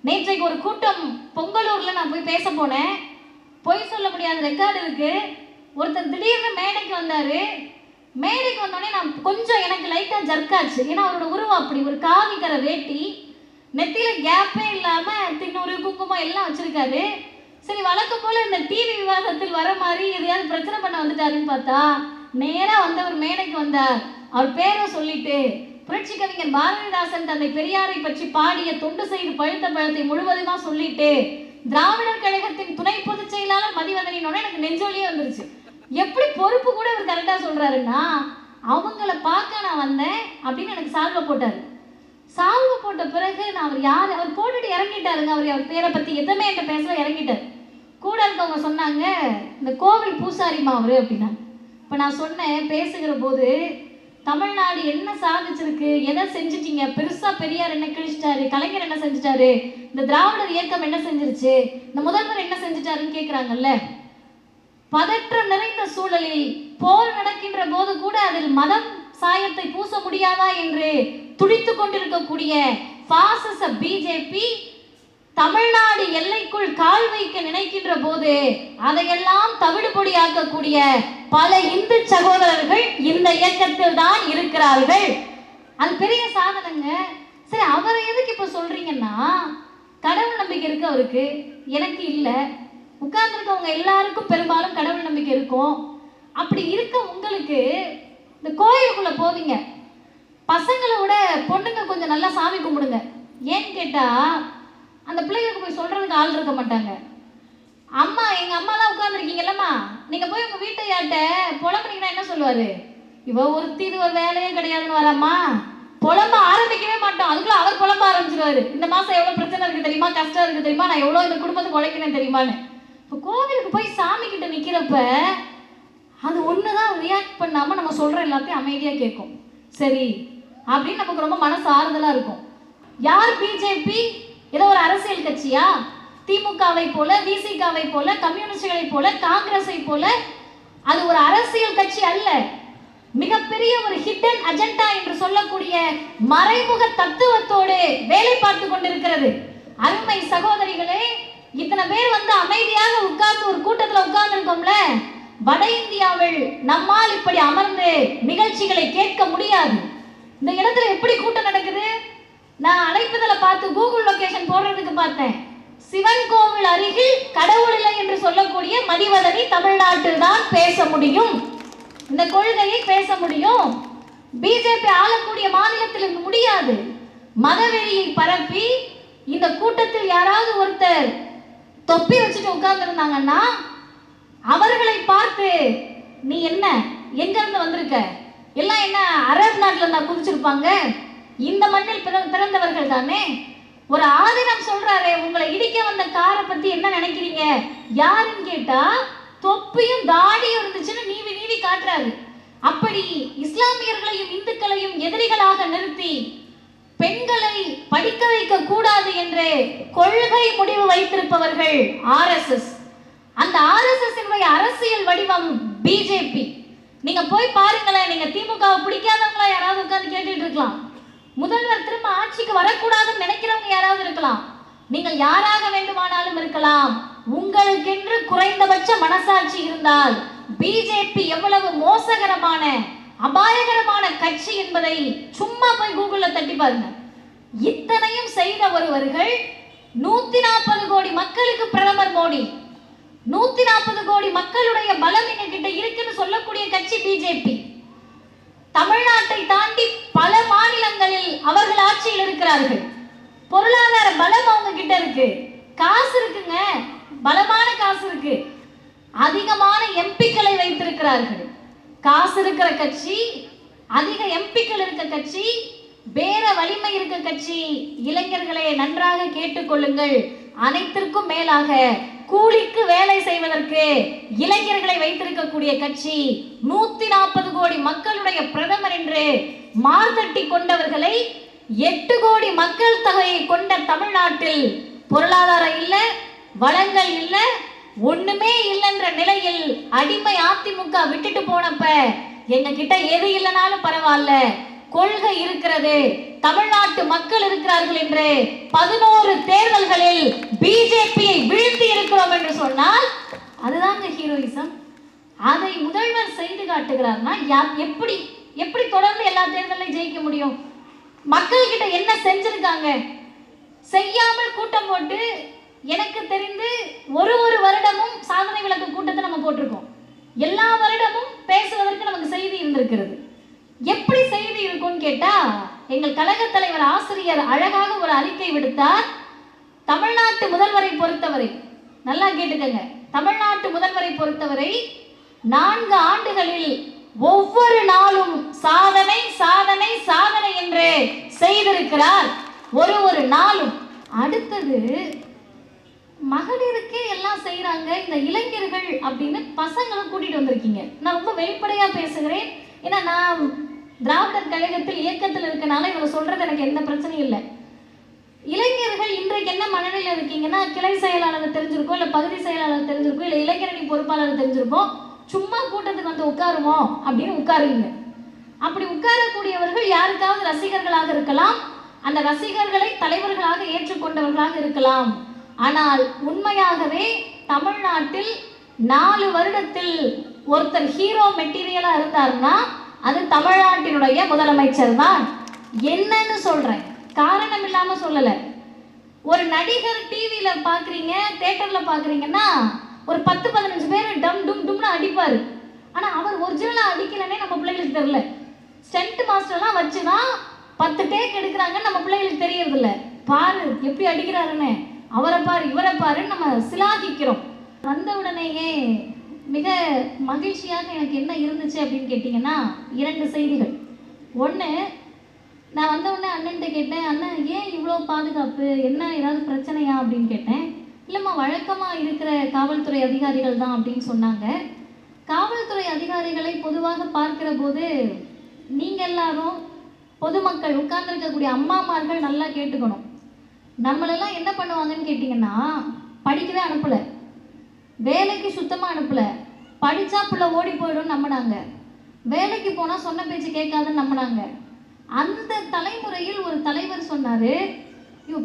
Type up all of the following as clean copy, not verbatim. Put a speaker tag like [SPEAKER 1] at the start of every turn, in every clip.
[SPEAKER 1] நேற்றைக்கு ஒரு கூட்டம் பொங்கலூர்ல நான் போய் பேச போனேன். பொய் சொல்ல முடியாத ரெக்கார்டு இருக்கு. ஒருத்தர் திடீர்னு மேடைக்கு வந்தாரு. மேடைக்கு வந்தோடனே நான் கொஞ்சம் எனக்கு லைட்டா ஜர்க்காச்சு. ஏன்னா அவரோட உருவம் அப்படி, ஒரு காவிக்கரை வேட்டி, நெத்தியில கேப்பே இல்லாம தின்னூறு குங்குமம் எல்லாம் வச்சிருக்காரு. சரி, வழக்கம் போல இந்த டிவி விவாதத்தில் வர மாதிரி எதையாவது பிரச்சனை பண்ண வந்துட்டாருன்னு பார்த்தா நேரா வந்தவர் மேடைக்கு வந்தார். அவர் பேரை சொல்லிட்டு புரட்சி கவிஞர் பாரதிதாசன் தந்தை பெரியாரை பற்றி பாடிய தொண்டு செய்து பழுத்த பழத்தை முழுவதுமா சொல்லிட்டு திராவிடர் கழகத்தின் துணை பொதுச் செயலாளர் மதிவதனினோட எனக்கு நெஞ்சொலியே வந்துருச்சு. எப்படி பொறுப்பு கூட அவர் கரெக்டா சொல்றாருன்னா, அவங்கள பார்க்க நான் வந்தேன் அப்படின்னு எனக்கு சால்வை போட்டாரு. சால்வை போட்ட பிறகு நான் அவர் யார், அவர் போட்டுட்டு இறங்கிட்டாருங்க. அவர் பேரை பத்தி எதுவுமே என்கிட்ட பேசல, இறங்கிட்டார். கூட இருக்கவங்க சொன்னாங்க, இந்த கோவில் பூசாரிமா அவரு அப்படின்னா. இப்போ நான் சொன்னேன் பேசுகிற போது, தமிழ்நாடு என்ன சாதிச்சிருக்கு, எதை செஞ்சுட்டீங்க, பெருசா பெரியார் என்ன கிழிச்சிட்டாரு, கலைஞர் என்ன செஞ்சுட்டாரு, இந்த திராவிடர் இயக்கம் என்ன செஞ்சிருச்சு, இந்த முதல்வர் என்ன செஞ்சுட்டாருன்னு கேட்குறாங்கல்ல. பதற்றம் நிறைந்த சூழலில் போர் நடக்கின்ற போது கூட அதில் மதம் சாயத்தை பூச முடியாதா என்று துடித்து கொண்டிருக்கக்கூடிய பாசிச பிஜேபி தமிழ்நாடு எல்லைக்குள் கால் வைக்க நினைக்கின்ற போது அதையெல்லாம் தவிடுபொடியாக்கக்கூடிய பல இந்து சகோதரர்கள் இந்த இயக்கத்தில் தான் இருக்கிறார்கள். அது பெரிய சாதனைங்க. சரி, அவரை எதுக்கு இப்ப சொல்றீங்கன்னா, கடவுள் நம்பிக்கை இருக்கு அவருக்கு, எனக்கு இல்லை. உட்கார்ந்துருக்கவங்க எல்லாருக்கும் பெரும்பாலும் கடவுள் நம்பிக்கை இருக்கும். அப்படி இருக்க உங்களுக்கு இந்த கோயிலுக்குள்ள போவீங்க, பசங்களை விட பொண்ணுங்க கொஞ்சம் நல்லா சாமி கும்பிடுங்க. ஏன்னு கேட்டா அந்த பிள்ளைகளுக்கு போய் சொல்றதுக்கு ஆள் இருக்க மாட்டாங்க. அம்மா, எங்க அம்மாலாம் உட்கார்ந்துருக்கீங்கல்லம்மா, நீங்க போய் உங்க வீட்டையாட்ட புலம்புனீங்கன்னா என்ன சொல்லுவாரு, இவ ஒருத்தி இது ஒரு வேலையே கிடையாதுன்னு வரம்மா. புலம்ப ஆரம்பிக்கவே மாட்டோம், அதுக்குள்ள அவர் புலம்ப ஆரம்பிச்சிருவாரு. இந்த மாசம் எவ்வளவு பிரச்சனை இருக்கு தெரியுமா, கஷ்டம் இருக்கு தெரியுமா, நான் எவ்வளவு இந்த குடும்பத்துக்கு உழைக்கிறேன் தெரியுமான்னு. இப்போ கோவிலுக்கு போய் சாமி கிட்ட நிக்கிறப்ப அது ஒண்ணுதான் ரியாக்ட் பண்ணாம நம்ம சொல்ற எல்லாத்தையும் அமைதியா கேட்கும். சரி அப்படின்னு நமக்கு ரொம்ப மனசு ஆறுதலா இருக்கும். யார் பிஜேபி? ஏதோ ஒரு அரசியல் கட்சியா? திமுகவை போல, விசிகாவை போல, கம்யூனிஸ்டுகளை போல, காங்கிரஸை போல அது ஒரு அரசியல் கட்சி அல்ல. மிகப்பெரிய ஒரு ஹிடன் அஜெண்டா என்று சொல்லக்கூடிய மறைமுக தத்துவத்தோடு வேலை பார்த்து கொண்டிருக்கிறது. அருமை சகோதரிகளே, இத்தனை பேர் வந்து அமைதியாக உட்கார்ந்து ஒரு கூட்டத்தில் உட்கார்ந்து இருக்கோம்ல, வட இந்தியாவில் நம்மால் இப்படி அமர்ந்து நிகழ்ச்சிகளை கேட்க முடியாது. இந்த இடத்துல எப்படி கூட்டம் நடக்குது? நான் அழைப்புதலை பார்த்து கூகுள் லொகேஷன் போடுறதுக்கு பார்த்தேன். சிவன் கோவில் அருகில் கடவுள் இல்லை என்று சொல்லக்கூடிய மதிவதனி தமிழ்நாட்டில் தான் பேச முடியும், இந்த கொள்கையை பேச முடியும். பிஜேபி ஆளக்கூடிய மாநிலத்தில் இது முடியாது. மதவெறியை பரப்பி இந்த கூட்டத்தில் யாராவது ஒருத்தர் தொப்பி வச்சுட்டு உட்கார்ந்து இருந்தாங்கன்னா அவர்களை பார்த்து, நீ என்ன, எங்க இருந்து வந்திருக்க, எல்லாம் என்ன அரபு நாட்டுல இருந்தா குதிச்சிருப்பாங்க, இந்த மண்ணில் பிறந்தவர்கள் தானே. ஒரு ஆதினம் சொல்றாரு, உங்களை இடிக்க வந்த காரை பத்தி என்ன நினைக்கிறீங்க, யாருன்னு கேட்டா தொப்பியும் தாடியும் இருந்துச்சுன்னு நீவி நீவி காட்டுறாரு. அப்படி இஸ்லாமியர்களையும் இந்துக்களையும் எதிரிகளாக நிறுத்தி பெண்களை படிக்க வைக்க கூடாது என்று கொள்கை முடிவு வைத்திருப்பவர்கள் ஆர்எஸ்எஸ். அந்த ஆர்எஸ்எஸ் அரசியல் வடிவம் பிஜேபி. நீங்க போய் பாருங்களேன். நீங்க திமுகவை பிடிக்காதவங்களா யாராவது உட்கார்ந்து கேட்டுட்டு இருக்கலாம். முதல்வர் திரும்ப ஆட்சிக்கு வரக்கூடாதுன்னு நினைக்கிறவங்க யாராவது இருக்கலாம். நீங்கள் யாராக வேண்டுமானாலும் இருக்கலாம். உங்களுக்கென்று குறைந்தபட்ச மனசாட்சி இருந்தால் பிஜேபி எவ்வளவு மோசகரமான அபாயகரமான கட்சி என்பதை சும்மா போய் கூகுள்ல தட்டி பாருங்க. இத்தனையும் செய்த ஒருவர்கள் 140 கோடி மக்களுக்கு பிரதமர் மோடி, 140 கோடி மக்களுடைய பலம் எங்க கிட்ட இருக்குன்னு சொல்லக்கூடிய கட்சி பிஜேபி. தமிழ்நாட்டை தாண்டி பல மாநிலங்களில் அவர்கள் ஆட்சியில் இருக்கிறார்கள். பொருளாதார பலம் அவங்க கிட்ட இருக்கு, காசு இருக்குங்க, பலமான காசு இருக்கு, அதிகமான எம்பிக்களை வைத்திருக்கிறார்கள். காசு இருக்கிற கட்சி, அதிக எம்பிக்கள் இருக்க கட்சி, வேற வலிமை இருக்க கட்சி. இளைஞர்களை நன்றாக கேட்டுக்கொள்ளுங்கள். அனைத்திற்கும் மேலாக கூலிக்கு வேலை செய்வதற்கு இளைஞர்களை வைத்திருக்கக்கூடிய கட்சி. 140 கோடி மக்களுடைய பிரதமர் என்று மார்த்தட்டி கொண்டவர்களை 8 கோடி மக்கள் தொகையை கொண்ட தமிழ்நாட்டில் பொருளாதாரம் இல்ல, வளங்கள் இல்ல, ஒண்ணுமே இல்லைன்ற நிலையில் அடிமை அதிமுக விட்டுட்டு போனப்ப எங்க கிட்ட எது இல்லைனாலும் பரவாயில்ல, கொள்கை இருக்கிறது, தமிழ்நாட்டு மக்கள் இருக்கிறார்கள் என்று 11 தேர்தல்களில் ஹீரோயிசம். அதை முதல்வர் செய்து காட்டுகிறார்னா எப்படி எப்படி தொடர்ந்து எல்லா தேர்தலையும் ஜெயிக்க முடியும்? மக்கள் கிட்ட என்ன செஞ்சிருக்காங்க? செய்யாமல் கூட்டம் போட்டு, எனக்கு தெரிந்து ஒரு வருடமும் சாதனை விளக்க கூட்டத்தை நம்ம போட்டிருக்கோம். எல்லா வருடமும் பேசுவதற்கு நமக்கு செய்தி இருந்திருக்கிறது. எப்படி செய்தி இருக்கும்னு கேட்டா, எங்கள் கழக தலைவர் ஆசிரியர் அழகாக ஒரு அறிக்கை விடுத்தார். தமிழ்நாட்டு முதல்வரை பொறுத்தவரை, நல்லா கேட்டுக்கங்க, தமிழ்நாட்டு முதல்வரை பொறுத்தவரை 4 ஆண்டுகளில் ஒவ்வொரு நாளும் சாதனை சாதனை சாதனை என்று செய்திருக்கிறார். ஒரு நாளும். அடுத்தது, மகளிருக்கே எல்லாம் செய்யறாங்க, இந்த இளைஞர்கள் அப்படின்னு பசங்களை கூட்டிட்டு வந்திருக்கீங்க. நான் ரொம்ப வெளிப்படையா பேசுகிறேன். ஏன்னா நான் திராவிடர் கழகத்தில் இயக்கத்தில் இருக்கனால இவங்க சொல்றது எனக்கு எந்த பிரச்சனையும் இல்லை. இளைஞர்கள் இன்றைக்கு என்ன மனநிலையில் இருக்கீங்கன்னா, கிளை செயலாளர் தெரிஞ்சிருக்கோம், இல்லை பகுதி செயலாளர் தெரிஞ்சிருக்கோம், இல்லை இளைஞரணி பொறுப்பாளர் தெரிஞ்சிருக்கோம், சும்மா கூட்டத்துக்கு வந்து உட்காருமோ அப்படின்னு உட்காருவீங்க. அப்படி உட்காரக்கூடியவர்கள் யாருக்காவது ரசிகர்களாக இருக்கலாம், அந்த ரசிகர்களை தலைவர்களாக ஏற்றுக்கொண்டவர்களாக இருக்கலாம். ஆனால் உண்மையாகவே தமிழ்நாட்டில் 4 வருடத்தில் ஒருத்தர் ஹீரோ மெட்டீரியலா இருந்தார்னா அது தமிழ்நாட்டினுடைய முதலமைச்சர் தான். என்னன்னு சொல்றேன், காரணம் இல்லாம சொல்லல. ஒரு நடிகர் டிவியில பாக்குறீங்க, தியேட்டர்ல பாக்குறீங்கன்னா ஒரு 10-15 பேர் டம் டும் டும்னு அடிப்பாரு. ஆனா அவர் ஒரிஜினலா அடிக்கலன்னே நம்ம பிள்ளைகளுக்கு தெரியல. ஸ்டண்ட் மாஸ்டர்லாம் வச்சுதான் 10 டேக் எடுக்கிறாங்கன்னு நம்ம பிள்ளைகளுக்கு தெரியறது இல்லை. பாரு எப்படி அடிக்கிறாருன்னு, அவரை பாரு இவரை பாருன்னு நம்ம சிலாகிக்கிறோம். வந்த உடனேயே மிக மகிழ்ச்சியாக எனக்கு என்ன இருந்துச்சு அப்படின்னு கேட்டிங்கன்னா, 2 செய்திகள். ஒன்று, நான் வந்த உடனே அண்ணன்ட்ட கேட்டேன், அண்ணன் ஏன் இவ்வளோ பாதுகாப்பு, என்ன ஏதாவது பிரச்சனையா அப்படின்னு கேட்டேன். இல்லைம்மா, வழக்கமாக இருக்கிற காவல்துறை அதிகாரிகள் தான் அப்படின்னு சொன்னாங்க. காவல்துறை அதிகாரிகளை பொதுவாக பார்க்கிற போது நீங்கள் எல்லாரும் பொதுமக்கள் உட்கார்ந்துருக்கக்கூடிய அம்மாமார்கள் நல்லா கேட்டுக்கணும். நம்மளெல்லாம் என்ன பண்ணுவாங்கன்னு கேட்டிங்கன்னா, படிக்கவே அனுப்பலை, வேலைக்கு சுத்தமாக அனுப்பலை, படித்தா பிள்ளை ஓடி போயிடும்னு நம்பினாங்க, வேலைக்கு போனால் சொன்ன பேச்சு கேட்காதுன்னு நம்பினாங்க. அந்த தலைமுறையில் ஒரு தலைவர் சொன்னார்,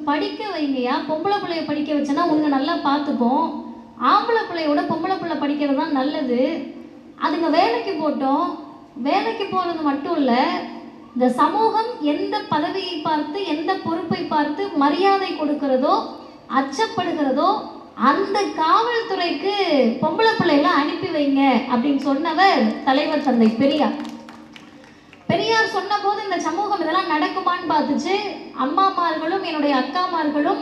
[SPEAKER 1] படிக்க வைங்கயா, பொம்பளை பிள்ளைய படிக்க வச்சேன்னா உங்க நல்லா பார்த்துக்கும், ஆம்பளை பிள்ளையோட பொம்பளை பிள்ளை படிக்கிறது தான் நல்லது. அதுங்க வேலைக்கு போட்டோம். வேலைக்கு போகிறது மட்டும் இல்லை, இந்த சமூகம் எந்த பதவியை பார்த்து எந்த பொறுப்பை பார்த்து மரியாதை கொடுக்கிறதோ அச்சப்படுகிறதோ அந்த காவல்துறைக்கு பொம்பளை பிள்ளைகளை அனுப்பி வைங்க அப்படின்னு சொன்னவர் தலைவர் தந்தை பெரியார். பெரியார் சொன்ன போது இந்த சமூகம் இதெல்லாம் நடக்குமான்னு பார்த்துச்சு. அம்மாமார்களும் என்னுடைய அக்காமார்களும்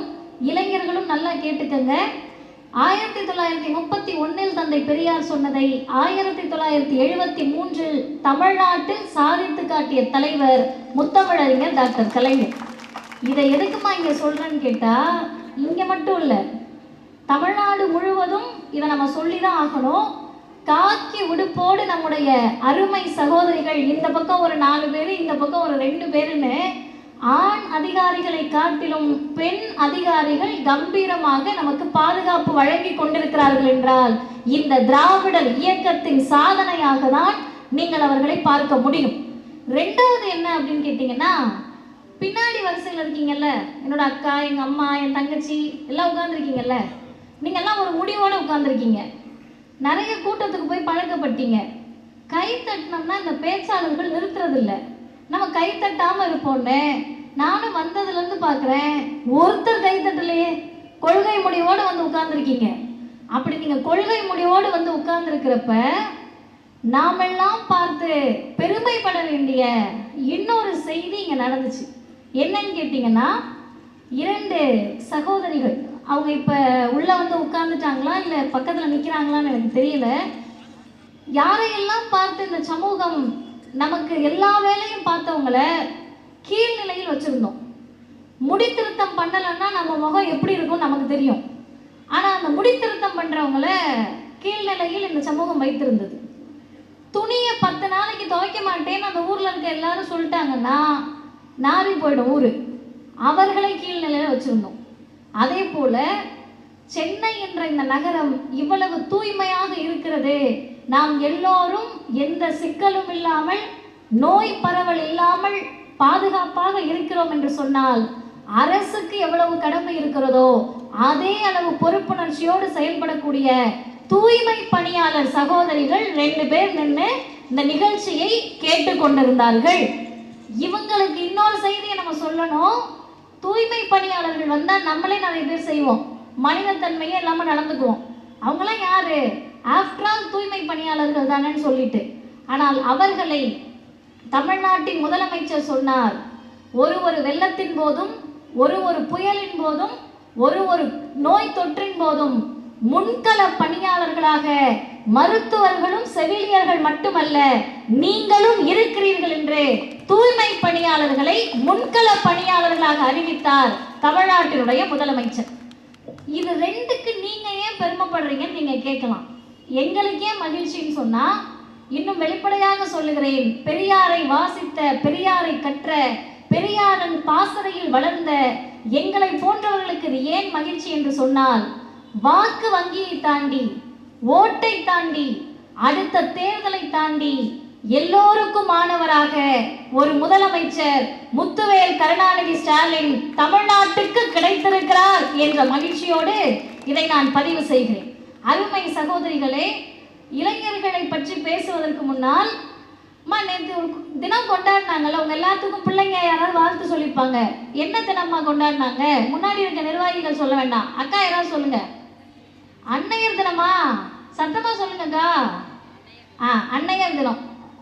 [SPEAKER 1] இளைஞர்களும் நல்லா கேட்டுக்கங்க. 1931 தந்தை பெரியார் சொன்னதை 1973 தமிழ்நாட்டில் சாதித்து காட்டிய தலைவர் முத்தமிழறிஞர் டாக்டர் கலைஞர். இதை எதுக்குமா இங்க சொல்றேன்னு கேட்டா, இங்க மட்டும் இல்லை, தமிழ்நாடு முழுவதும் இதை நம்ம சொல்லிதான் ஆகணும். காக்கி உடுப்போடு நம்முடைய அருமை சகோதரிகள், இந்த பக்கம் ஒரு 4 பேர், இந்த பக்கம் ஒரு 2 பேருன்னு ஆண் அதிகாரிகளை காட்டிலும் பெண் அதிகாரிகள் கம்பீரமாக நமக்கு பாதுகாப்பு வழங்கி கொண்டிருக்கிறார்கள் என்றால் இந்த திராவிடர் இயக்கத்தின் சாதனையாக தான் நீங்கள் அவர்களை பார்க்க முடியும். 2வது என்ன அப்படின்னு கேட்டீங்கன்னா, பின்னாடி வரிசையில் இருக்கீங்கல்ல, என்னோட அக்கா, எங்க அம்மா, என் தங்கச்சி எல்லாம் உட்கார்ந்துருக்கீங்கல்ல, நீங்க எல்லாம் ஒரு முடிவோடு உட்கார்ந்துருக்கீங்க. நிறைய கூட்டத்துக்கு போய் பழக்கப்பட்டீங்க. கை தட்டினோம்னா இந்த பேச்சாளர்கள் நிறுத்துறது இல்லை. நம்ம கை தட்டாமல் இருப்போன்னு நானும் வந்ததுலேருந்து பார்க்குறேன், ஒருத்தர் கை தட்டலையே. கொள்கை முடிவோடு வந்து உட்கார்ந்துருக்கீங்க. அப்படி நீங்கள் கொள்கை முடிவோடு வந்து உட்கார்ந்துருக்கிறப்ப நாமெல்லாம் பார்த்து பெருமைப்பட வேண்டிய இன்னொரு செய்தி இங்கே நடந்துச்சு. என்னன்னு கேட்டிங்கன்னா, 2 சகோதரிகள், அவங்க இப்போ உள்ளே வந்து உட்கார்ந்துட்டாங்களா இல்லை பக்கத்தில் நிற்கிறாங்களான்னு எனக்கு தெரியல. யாரையெல்லாம் பார்த்து இந்த சமூகம் நமக்கு எல்லா வேலையும் பார்த்தவங்கள கீழ்நிலையில் வச்சுருந்தோம். முடித்திருத்தம் பண்ணலைன்னா நம்ம முகம் எப்படி இருக்கும் நமக்கு தெரியும். ஆனால் அந்த முடித்திருத்தம் பண்ணுறவங்கள கீழ்நிலையில் இந்த சமூகம் வைத்திருந்தது. துணியை 10 நாளைக்கு துவைக்க மாட்டேன்னு அந்த ஊரில் இருக்க எல்லாரும் சொல்லிட்டாங்கன்னா நாரி போயிடும் ஊர். அவர்களை கீழ்நிலையில் வச்சுருந்தோம். அதே போல சென்னை என்ற இந்த நகரம் இவ்வளவு தூய்மையாக இருக்கிறது, நாம் எல்லோரும் எந்த சிக்கலும் இல்லாமல் நோய் பரவல் இல்லாமல் பாதுகாப்பாக இருக்கிறோம் என்று சொன்னால் அரசுக்கு எவ்வளவு கடமை இருக்கிறதோ அதே அளவு பொறுப்புணர்ச்சியோடு செயல்படக்கூடிய தூய்மை பணியாளர் சகோதரிகள் 2 பேர் நின்று இந்த நிகழ்ச்சியை கேட்டுக்கொண்டிருந்தார்கள். இவங்களுக்கு இன்னொரு செய்தியை நம்ம சொல்லணும். தூய்மை பணியாளர்கள் வந்தால் நம்மளே நிறைய பேர் செய்வோம், மனிதத்தன்மையே இல்லாமல் நடந்துக்குவோம். அவங்களாம் யாரு? ஆஃப்டர் ஆல் தூய்மை பணியாளர்கள் தானேன்னு சொல்லிட்டு. ஆனால் அவர்களை தமிழ்நாட்டின் முதலமைச்சர் சொன்னார், ஒரு வெள்ளத்தின் போதும், ஒரு புயலின் போதும், ஒரு நோய் தொற்றின் போதும் முன்கள பணியாளர்களாக மருத்துவர்களும் செவிலியர்கள் மட்டுமல்ல நீங்களும் இருக்கிறீர்கள் என்று தூய்மை பணியாளர்களை முன்கள பணியாளர்களாக அறிவித்தார் தமிழ்நாட்டினுடைய முதலமைச்சர். இது 2க்கு நீங்க ஏன் பெருமைப்படுறீங்கன்னு நீங்க கேட்கலாம். எங்களுக்கே மகிழ்ச்சின்னு சொன்னா, இன்னும் வெளிப்படையாக சொல்லுகிறேன், பெரியாரை வாசித்த, பெரியாரை கற்ற, பெரியாரின் பாசறையில் வளர்ந்த எங்களை போன்றவர்களுக்கு இது ஏன் மகிழ்ச்சி என்று சொன்னால், வாக்கு வங்கியை தாண்டி, ஓட்டை தாண்டி, அடுத்த தேர்தலை தாண்டி எல்லோருக்கும் ஆனவராக ஒரு முதலமைச்சர் முத்துவேல் கருணாநிதி ஸ்டாலின் தமிழ்நாட்டுக்கு கிடைத்திருக்கிறார் என்ற மகிழ்ச்சியோடு இதை நான் பதிவு செய்கிறேன். அருமை சகோதரிகளே, இளைஞர்களை பற்றி பேசுவதற்கு முன்னால், நேற்று ஒரு தினம் கொண்டாடினாங்கல்ல, உங்க எல்லாத்துக்கும் பிள்ளைங்க யாராவது வாழ்த்து சொல்லியிருப்பாங்க. என்ன தினமா கொண்டாடினாங்க? முன்னாடி இருக்க நிர்வாகிகள் சொல்ல வேண்டாம், அக்கா யாராவது சொல்லுங்க. அன்னையர் தினமா? சத்தமா சொல்லுங்கக்கா. அன்னையர் தினம்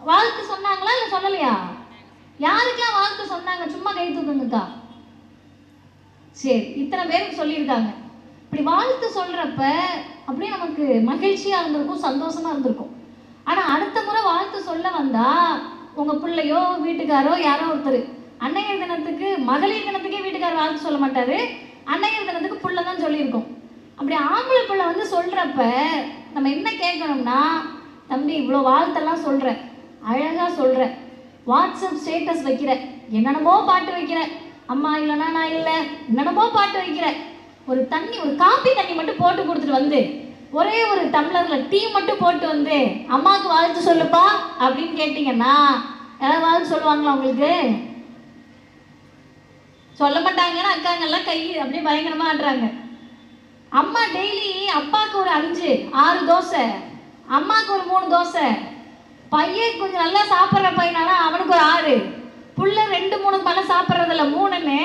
[SPEAKER 1] வாழ்த்து சொன்னாங்களா இல்லை சொல்லலையா? யாருக்கெல்லாம் வாழ்த்து சொன்னாங்க? சும்மா கை தூக்குங்கக்கா. சரி, இத்தனை பேருக்கு சொல்லியிருக்காங்க. இப்படி வாழ்த்து சொல்றப்ப அப்படியே நமக்கு மகிழ்ச்சியா இருந்திருக்கும், சந்தோஷமா இருந்திருக்கும். ஆனா அடுத்த முறை வாழ்த்து சொல்ல வந்தா உங்க பிள்ளையோ வீட்டுக்காரோ யாரோ ஒருத்தர் அன்னையர் தினத்துக்கு, மகளிர் தினத்துக்கே வீட்டுக்காரர் வாழ்த்து சொல்ல மாட்டாரு, அன்னையர் தினத்துக்கு புள்ள தான் சொல்லியிருக்கோம். அப்படி ஆம்பளை பிள்ளை வந்து சொல்றப்ப நம்ம என்ன கேட்கணும்னா, தம்பி இவ்வளோ வாழ்த்தெல்லாம் சொல்ற, அழகா சொல்ற, வாட்ஸ்அப் ஸ்டேட்டஸ் வைக்கிற, என்னென்னமோ பாட்டு வைக்கிற, அம்மா இல்லைன்னா நான் இல்லை, என்னென்னமோ பாட்டு வைக்கிற, ஒரு காப்பி தண்ணி மட்டும் போட்டு கொடுத்துட்டு வந்து, ஒரே ஒரு டம்ளர்ல டீ மட்டும் போட்டு வந்து அம்மாவுக்கு வாழ்த்து சொல்லுப்பா அப்படின்னு கேட்டீங்கன்னா யாராவது வாழ்த்து சொல்லுவாங்களா? உங்களுக்கு சொல்ல மாட்டாங்கன்னா அக்காங்கெல்லாம் கை அப்படியே பயங்கரமா ஆடுறாங்க. அம்மா டெய்லி அப்பாவுக்கு ஒரு 5-6 தோசை, அம்மாவுக்கு ஒரு 3 தோசை, பையன் கொஞ்சம் நல்லா சாப்பிட்ற பையனானா அவனுக்கு ஒரு 6, புள்ள 2-3 மேலே சாப்பிட்றதில்ல 3ன்னு,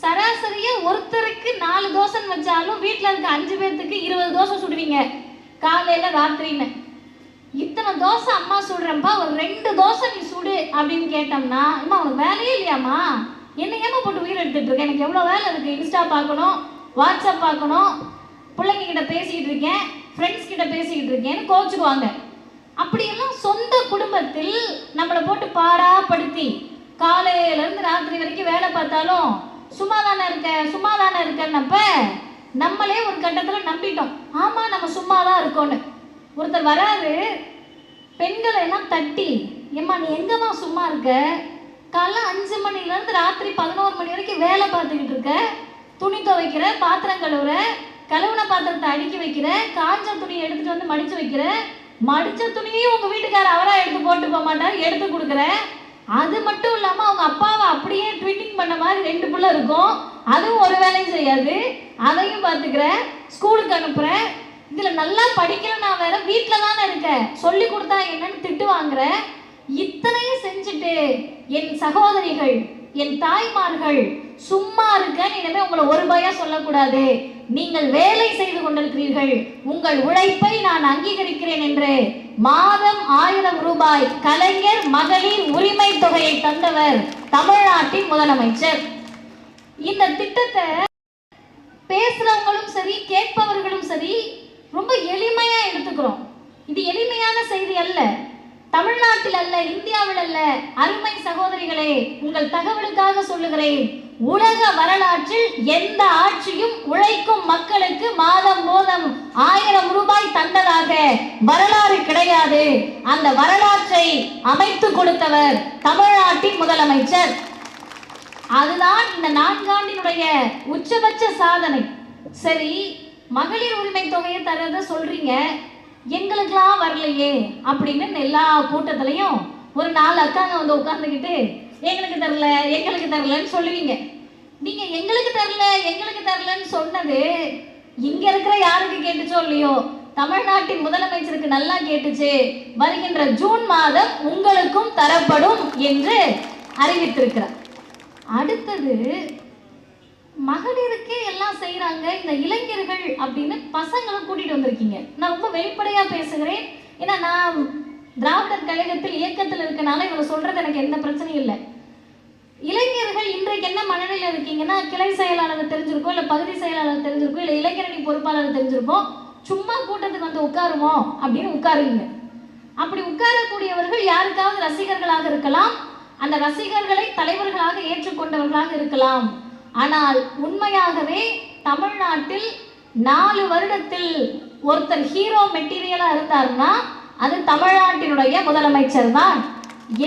[SPEAKER 1] சராசரியா ஒருத்தருக்கு 4 தோசைன்னு வச்சாலும் வீட்டில் இருக்க 5 பேர்த்துக்கு 20 தோசை சுடுவீங்க காலையில ராத்திரின்னு. இத்தனை தோசை அம்மா சுடுறப்பா, ஒரு 2 தோசை நீ சுடு அப்படின்னு கேட்டோம்னா, அம்மா உனக்கு வேலையே இல்லையாம்மா, என்ன ஏமா போட்டு உயிர் எடுத்துட்டு இருக்கேன், எனக்கு எவ்வளோ வேலை இருக்கு, இன்ஸ்டா பார்க்கணும், வாட்ஸ்அப் பார்க்கணும், பிள்ளைங்க கிட்ட பேசிக்கிட்டு இருக்கேன், ஃப்ரெண்ட்ஸ் கிட்ட பேசிக்கிட்டு இருக்கேன்னு கோச்சுக்குவாங்க. அப்படியெல்லாம் சொந்த குடும்பத்தில் நம்மளை போட்டு பாடாப்படுத்தி காலையிலேருந்து ராத்திரி வரைக்கும் வேலை பார்த்தாலும் சும்மா தானே இருக்கன்னப்ப நம்மளே ஒரு கட்டத்தில் நம்பிட்டோம், ஆமாம் நம்ம சும்மா தான் இருக்கோன்னு. ஒருத்தர் வராரு, பெண்களை எல்லாம் தட்டி, ஏம்மா நீ எங்கம்மா சும்மா இருக்க, காலைல 5 மணிலேருந்து ராத்திரி 11 மணி வரைக்கும் வேலை பார்த்துக்கிட்டு இருக்க, துணி துவைக்கிற, பாத்திரம் கழுவுற, கழுவுன பாத்திரத்தை அடுக்கி வைக்கிற, காஞ்ச துணியை எடுத்துட்டு வந்து மடிச்சு வைக்கிற, மடிச்ச துணியையும் உங்க வீட்டுக்காரர் அவரா எடுத்து போட்டு போக மாட்டார், எடுத்து கொடுக்குற. அது மட்டும் இல்லாம அவங்க அப்பாவை அப்படியே ட்விட்டிங் பண்ண மாதிரி 2 பிள்ளை இருக்கும், அதுவும் ஒரு வேலையும் செய்யாது, அதையும் பார்த்துக்கிற, ஸ்கூலுக்கு அனுப்புற, இதுல நல்லா படிக்கலன்னா வேற வீட்டுல தானே இருக்க, சொல்லி கொடுத்தா என்னன்னு திட்டு வாங்குற. இத்தனையும் செஞ்சுட்டு என் சகோதரிகள், என் தாய்மார்கள் சும்மா இருக்கன்னு இனிமே உங்களை ஒரு பயா சொல்லக்கூடாது, நீங்கள் வேலை செய்து கொண்டிருக்கிறீர்கள், உங்கள் உழைப்பை நான் அங்கீகரிக்கிறேன் என்று மாதம் 1000 ரூபாய் கலைஞர் மகளிர் உரிமை தொகையை தந்தவர் தமிழ்நாட்டின் முதலமைச்சர். இந்த திட்டத்தை பேசுறவங்களும் சரி, கேட்பவர்களும் சரி, ரொம்ப எளிமையா எடுத்துக்கிறோம். இது எளிமையான செய்தி அல்ல, தமிழ்நாட்டில் அல்ல, இந்தியாவில் அல்ல. அருமை சகோதரிகளே, உங்கள் தகவலுக்காக சொல்லுகிறேன், உலக வரலாற்றில் எந்த ஆட்சியும் உழைக்கும் மக்களுக்கு மாதம் 1000 ரூபாய் தந்ததாக வரலாறு கிடையாது. அந்த வரலாற்றை அமைத்து கொடுத்தவர் தமிழ்நாட்டின் முதலமைச்சர். அதுதான் இந்த 4 ஆண்டினுடைய உச்சபட்ச சாதனை. சரி, மகளிர் உரிமை தொகையை தரத சொல்றீங்க, எங்களுக்கெல்லாம் வரலையே அப்படின்னு எல்லா கூட்டத்திலையும் ஒரு 4 அக்காங்க வந்து உட்கார்ந்துக்கிட்டு எங்களுக்கு தரலன்னு சொல்லுவீங்க. நீங்க எங்களுக்கு தரலன்னு சொன்னது இங்க இருக்கிற யாருக்கு கேட்டுச்சோ இல்லையோ, தமிழ்நாட்டின் முதலமைச்சருக்கு நல்லா கேட்டுச்சு, வருகின்ற ஜூன் மாதம் உங்களுக்கும் தரப்படும் என்று அறிவித்திருக்கிறார். அடுத்தது, மகளிருக்கே எல்லாம் செய்யறாங்க, இந்த இளைஞர்கள் அப்படின்னு பசங்களை கூட்டிட்டு வந்திருக்கீங்க. நான் ரொம்ப வெளிப்படையா பேசுகிறேன், ஏன்னா நான் திராவிடர் கழகத்தில் இயக்கத்தில் இருக்கனால இவங்க சொல்றது எனக்கு எந்த பிரச்சனையும் இல்லை. இளைஞர்கள் இன்றைக்கு என்ன மனநிலையில் இருக்கீங்கன்னா, கிளை செயலாளர் தெரிஞ்சிருக்கோம், இல்லை பகுதி செயலாளர் தெரிஞ்சிருக்கோம், இல்லை இளைஞரணி பொறுப்பாளர் தெரிஞ்சிருக்கோம், சும்மா கூட்டத்துக்கு வந்து உட்காருவோம் அப்படின்னு உட்காருவீங்க. அப்படி உட்காரக்கூடியவர்கள் யாருக்காவது ரசிகர்களாக இருக்கலாம், அந்த ரசிகர்களை தலைவர்களாக ஏற்றுக்கொண்டவர்களாக இருக்கலாம். ஆனால் உண்மையாகவே தமிழ்நாட்டில் 4 வருடத்தில் ஒருத்தர் ஹீரோ மெட்டீரியலா இருந்தாருன்னா அது தமிழ்நாட்டினுடைய முதலமைச்சர் தான்.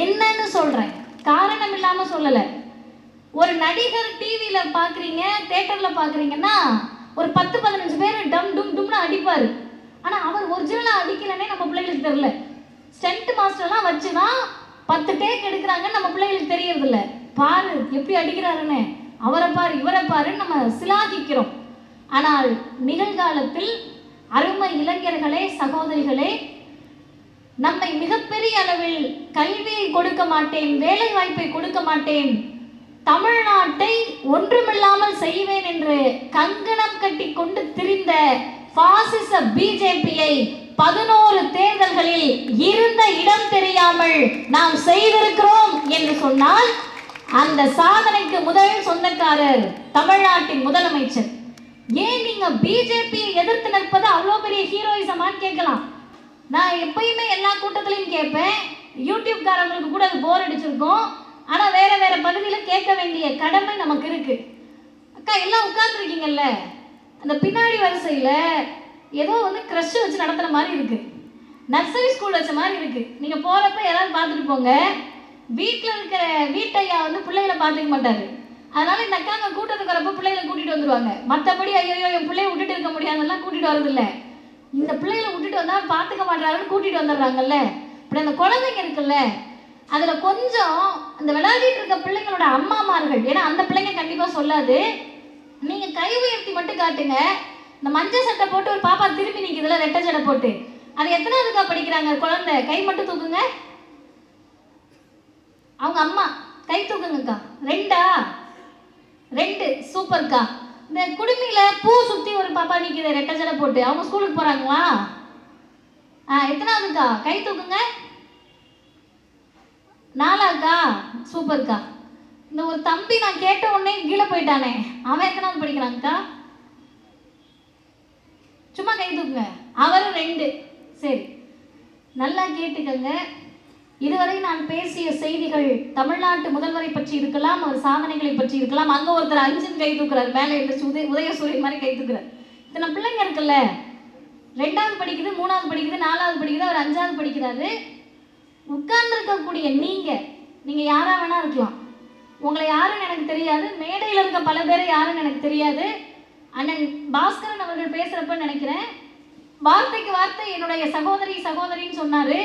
[SPEAKER 1] என்னன்னு சொல்றேன், காரணம் இல்லாம சொல்லல. ஒரு நடிகர் டிவியில பாக்குறீங்க, தியேட்டர்ல பாக்குறீங்கன்னா ஒரு 10-15 பேர் டம் டும் டும்னு அடிப்பாரு. ஆனா அவர் ஒரிஜினலா அடிக்கலன்னே நம்ம பிள்ளைகளுக்கு தெரியல. ஸ்டண்ட் மாஸ்டர்லாம் வச்சுதான் 10 டேக் எடுக்கிறாங்கன்னு நம்ம பிள்ளைகளுக்கு தெரியறது இல்ல. பாரு எப்படி அடிக்கிறாருன்னு, அவரை பாரு இவரை பாருன்னு நம்ம சிலாகிக்கிறோம். ஆனால் நிகழ்காலத்தில் அருமை இளைஞர்களே, சகோதரிகளே, நம்மை மிகப்பெரிய அளவில் கல்வியை கொடுக்க மாட்டேன், வேலை வாய்ப்பை கொடுக்க மாட்டேன், தமிழ்நாட்டை ஒன்றுமில்லாமல் செய்வேன் என்று கங்கணம் கட்டி கொண்டு திரிந்த பாசிச பிஜேபியை 11 தேர்தல்களில் இருந்த இடம் தெரியாமல் நாம் செய்திருக்கிறோம் என்று சொன்னால் அந்த சாதனைக்கு முதல் சொந்தக்காரர் தமிழ்நாட்டின் முதலமைச்சர். ஏன் நீங்க பிஜேபியை எதிர்த்து நிற்பது அவ்வளோ பெரிய ஹீரோயிசமான்னு கேட்கலாம். நான் எப்பயுமே எல்லா கூட்டத்திலையும் கேட்பேன், யூடியூப்காரங்களுக்கு கூட அது போர் அடிச்சிருக்கும். ஆனால் வேற வேற பகுதியில் கேட்க வேண்டிய கடமை நமக்கு இருக்கு. அக்கா எல்லாம் உட்கார்ந்துருக்கீங்கல்ல, அந்த பின்னாடி வரிசையில் ஏதோ வந்து க்ரஷ் வச்சு நடத்துகிற மாதிரி இருக்கு, நர்சரி ஸ்கூல் வச்ச மாதிரி இருக்கு. நீங்கள் போகிறப்ப ஏதாவது பார்த்துட்டு போங்க. வீட்டில் இருக்கிற வீட்டையா வந்து பிள்ளைகளை பார்த்துக்க மாட்டாரு. அதனால இந்த அக்காங்க கூட்டத்துக்கு வரப்போ பிள்ளைகளை கூட்டிட்டு வந்துடுவாங்க. மற்றபடி ஐயோ என் பிள்ளைய விட்டுட்டு இருக்க முடியாதெல்லாம் கூட்டிட்டு வரதில்ல. இந்த பிள்ளைகளை விட்டுட்டு வந்தா பார்த்துக்க மாட்டாருன்னு கூட்டிட்டு வந்துடுறாங்கல்ல. இப்படி அந்த குழந்தைங்க இருக்குல்ல, அதுல கொஞ்சம் அந்த விளையாடிட்டு இருக்க பிள்ளைங்களோட அம்மாமார்கள், ஏன்னா அந்த பிள்ளைங்க கண்டிப்பா சொல்லாது, நீங்க கை உயர்த்தி மட்டும் காட்டுங்க. இந்த மஞ்சள் சட்டை போட்டு ஒரு பாப்பா திரும்பி நிற்குதுல, ரெட்டை சட்டை போட்டு, அது எத்தனாவதுக்கா படிக்கிறாங்க குழந்தை? கை மட்டும் தூக்குங்க. அவங்க அம்மா கை தூக்குங்கக்கா. 2 சூப்பர்க்கா. இந்த குடுமியில பூ சுத்தி ஒரு பாப்பா நிக்குது ரெட்டை ஜடை போட்டு, அவங்க ஸ்கூலுக்கு போறாங்களா? எத்தனாவதுக்கா? கை தூக்குங்க. 4ஆக்கா? சூப்பர்க்கா. இந்த ஒரு தம்பி நான் கேட்ட உடனே கீழே போயிட்டானே, அவன் எத்தனாவது படிக்கிறாங்கக்கா? சும்மா கை தூக்குங்க. அவரும் 2. சரி, நல்லா கேட்டுக்கங்க. இதுவரை நான் பேசிய செய்திகள் தமிழ்நாட்டு முதல்வரை பற்றி இருக்கலாம், அவர் சாதனைகளை பற்றி இருக்கலாம். அங்க ஒருத்தர் 5 கை தூக்குறாரு, மேலே இருந்து உதயசூரியன் மாதிரி கை தூக்குறாரு. இத்தனை பிள்ளைங்க இருக்குல்ல, 2ஆவது படிக்குது, 3ஆவது படிக்குது, 4ஆவது படிக்குது, அவர் 5ஆவது படிக்கிறாரு. உட்கார்ந்து இருக்கக்கூடிய நீங்க யாரா வேணா இருக்கலாம். உங்களை யாருன்னு எனக்கு தெரியாது, மேடையில் இருக்க பல பேரை யாருன்னு எனக்கு தெரியாது. அண்ணன் பாஸ்கரன் அவர்கள் பேசுறப்ப நினைக்கிறேன், வார்த்தைக்கு வார்த்தை என்னுடைய சகோதரின்னு சொன்னாரு.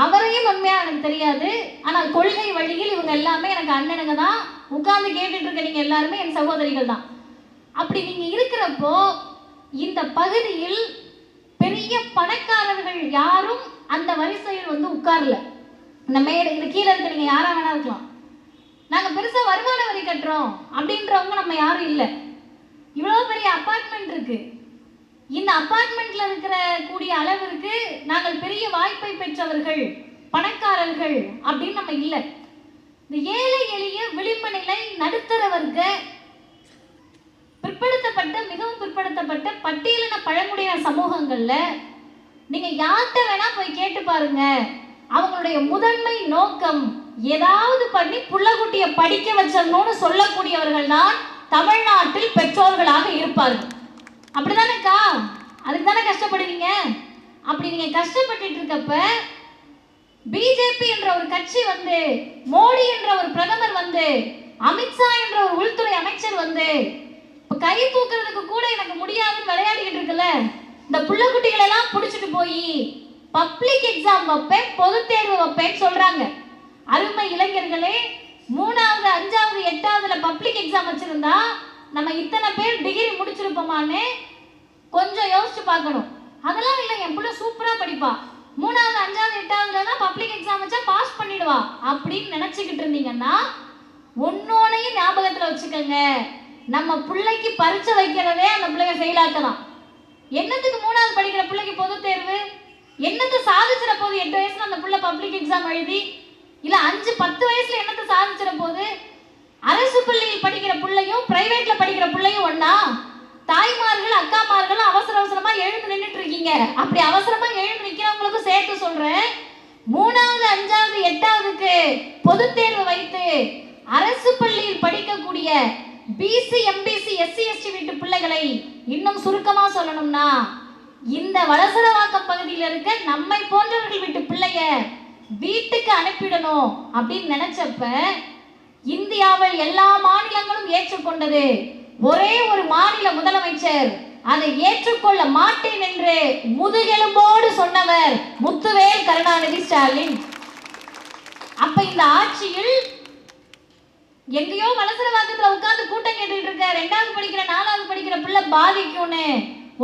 [SPEAKER 1] அவரையும் உண்மையா எனக்கு தெரியாது. ஆனால் கொள்கை வழியில் இவங்க எல்லாமே எனக்கு அண்ணனுங்க தான். உட்கார்ந்து கேட்டுட்டு இருக்க நீங்க எல்லாருமே என் சகோதரிகள் தான். அப்படி நீங்க இருக்கிறப்போ இந்த பகுதியில் பெரிய பணக்காரர்கள் யாரும் அந்த வரிசையில் வந்து உட்கார்ல. இந்த மேடை கீழே இருக்க நீங்க யாரா வேணா இருக்கலாம். நாங்க பெருசா வருமான வரி கட்டுறோம் அப்படின்றவங்க நம்ம யாரும் இல்லை. இவ்வளவு பெரிய அபார்ட்மெண்ட் இருக்கு. இந்த அபார்ட்மெண்ட்ல இருக்கிற கூடிய அளவிற்கு நாங்கள் பெரிய வாய்ப்பை பெற்றவர்கள், பணக்காரர்கள் அப்படின்னு நம்ம இல்லை. இந்த ஏழை எளிய விளிம்பு நிலை நடுத்தர வர்க்க பிற்படுத்தப்பட்ட, மிகவும் பிற்படுத்தப்பட்ட பட்டியலின பழங்குடியின சமூகங்கள்ல நீங்க யார்கிட்ட வேணா போய் கேட்டு பாருங்க, அவங்களுடைய முதன்மை நோக்கம் ஏதாவது பண்ணி புள்ளக்குட்டியை படிக்க வச்சிடணும்னு சொல்லக்கூடியவர்கள் தான் தமிழ்நாட்டில் பெற்றோர்களாக இருப்பார்கள். அப்படிதானேக்கா? அதுக்கு தானே கஷ்டப்படுவீங்க. அப்படி நீங்க கஷ்டப்பட்டு இருக்கப்ப பிஜேபி என்ற ஒரு கட்சி வந்து, மோடி என்ற ஒரு பிரதமர் வந்து, அமித்ஷா என்ற ஒரு உள்துறை அமைச்சர் வந்து இப்ப கை தூக்குறதுக்கு கூட எனக்கு முடியாதுன்னு விளையாடிக்கிட்டு இருக்குல்ல, இந்த புள்ளக்குட்டிகளை எல்லாம் பிடிச்சிட்டு போய் பப்ளிக் எக்ஸாம் வைப்பேன், பொது தேர்வு வைப்பேன்னு சொல்றாங்க. அருமை இளைஞர்களே, 3வது 5வது 8வதுல பப்ளிக் எக்ஸாம் வச்சிருந்தா நம்ம இத்தனை பேர் டிகிரி முடிச்சிருப்போமான்னு கொஞ்சம் யோசிச்சு பார்க்கணும். அதெல்லாம் இல்லை, என் பிள்ளை சூப்பரா படிப்பா, 3வது 5வது 8வதுல பப்ளிக் எக்ஸாம் வச்சா பாஸ் பண்ணிடுவா அப்படின்னு நினைச்சுக்கிட்டு இருந்தீங்கன்னா ஒன்னோனையும் ஞாபகத்துல வச்சுக்கோங்க. நம்ம பிள்ளைக்கு பரீட்சை வைக்கிறதே அந்த பிள்ளைங்க ஃபெயில் ஆக்கலாம். என்னத்துக்கு 3வது படிக்கிற பிள்ளைக்கு பொது தேர்வு? என்னத்தை சாதிச்சிட போது 8 வயசுல அந்த பிள்ளை பப்ளிக் எக்ஸாம் எழுதி? இல்ல 5-10 வயசுல என்னத்தை சாதிச்சிட போது? அரசு பள்ளியில் படிக்கிற பிள்ளையும் பிரைவேட்ல படிக்கிற பிள்ளையும் ஒண்ணா? தாய்மார்கள் அக்காமார்கள் அவசர அவசரமா எழுந்து நின்றுட்டு இருக்கீங்க. அப்படி அவசரமா எழுந்து நிக்கிறவங்களுக்கு சேர்த்து சொல்றேன், 3வது 5வது 8வதுக்கு பொது தேர்வு வைத்து அரசு பள்ளியில் படிக்கக்கூடிய பிசி எம்பிசி எஸ்சி எஸ்டி வீட்டு பிள்ளைகளை இன்னும் சுருக்கமா சொல்லணும்னா இந்த வலசரவாக்கம் பகுதியில் இருக்க நம்மை போன்றவர்கள் வீட்டு பிள்ளைய வீட்டுக்கு அனுப்பிடணும் அப்படின்னு நினைச்சப்ப இந்தியாவில் எல்லா மாநிலங்களும் ஏற்றுக்கொண்டது. ஒரே ஒரு மாநில முதலமைச்சர் அதை ஏற்றுக்கொள்ள மாட்டேன் என்று முதுகெலும்போடு சொன்னவர் முத்துவேல் கருணாநிதி ஸ்டாலின். அப்ப இந்த ஆட்சியில் எங்கேயோ வலசரவாக்கத்துல உட்கார்ந்து கூட்டம் கேட்டுட்டு இருக்க 2வது படிக்கிற 4வது படிக்கிற பிள்ளை பாதிக்கும்னு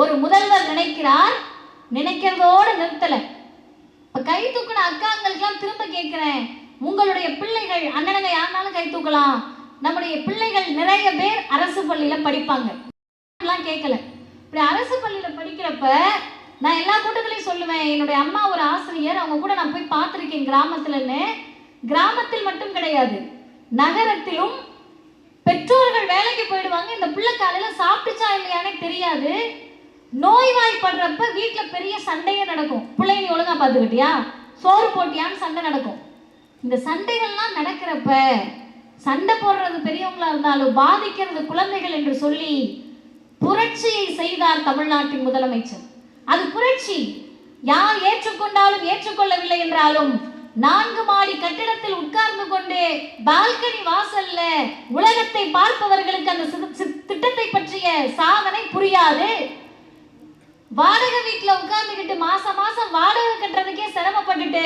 [SPEAKER 1] ஒரு முதல்வர் நினைக்கிறார். நினைக்கிறதோடு நிறுத்தல. இப்ப கை தூக்குன அக்காங்களுக்கெல்லாம் திரும்ப கேட்கிறேன், உங்களுடைய பிள்ளைகள், அண்ணனுங்க யாருனாலும் கை தூக்கலாம், நம்முடைய பிள்ளைகள் நிறைய பேர் அரசு பள்ளியில படிப்பாங்க கேட்கல. இப்படி அரசு பள்ளியில படிக்கிறப்ப நான் எல்லா கூட்டத்திலையும் சொல்லுவேன், என்னுடைய அம்மா ஒரு ஆசிரியர், அவங்க கூட நான் போய் பார்த்துருக்கேன் கிராமத்துலன்னு. கிராமத்தில் மட்டும் கிடையாது, நகரத்திலும் பெற்றோர்கள் வேலைக்கு போயிடுவாங்க. இந்த பிள்ளை காலையில சாப்பிட்டுச்சா இல்லையானே தெரியாது. நோய்வாய்ப்படுறப்ப வீட்டுல பெரிய சண்டையே நடக்கும். பிள்ளைங்க நீ ஒழுங்கா பார்த்துக்கிட்டியா, சோறு போட்டியான்னு சண்டை நடக்கும். இந்த சண்டைகள்லாம் நடக்கிறப்ப சண்டை போடுறது பெரியவங்களா இருந்தாலும் பாதிக்கிறது குழந்தைகள் என்று சொல்லி புரட்சியை செய்தார் தமிழ்நாட்டின் முதலமைச்சர். அது புரட்சி. யார் ஏற்றுக்கொண்டாலும் ஏற்றுக்கொள்ளவில்லை என்றாலும் 4 மாடி கட்டிடத்தில் உட்கார்ந்து கொண்டு பால்கனி வாசல்ல உலகத்தை பார்ப்பவர்களுக்கு அந்த திட்டத்தை பற்றிய சாதனை புரியாது. வாடகை வீட்டுல உட்கார்ந்துகிட்டு மாசம் மாசம் வாடகை கட்டுறதுக்கே சிரமப்பட்டுட்டு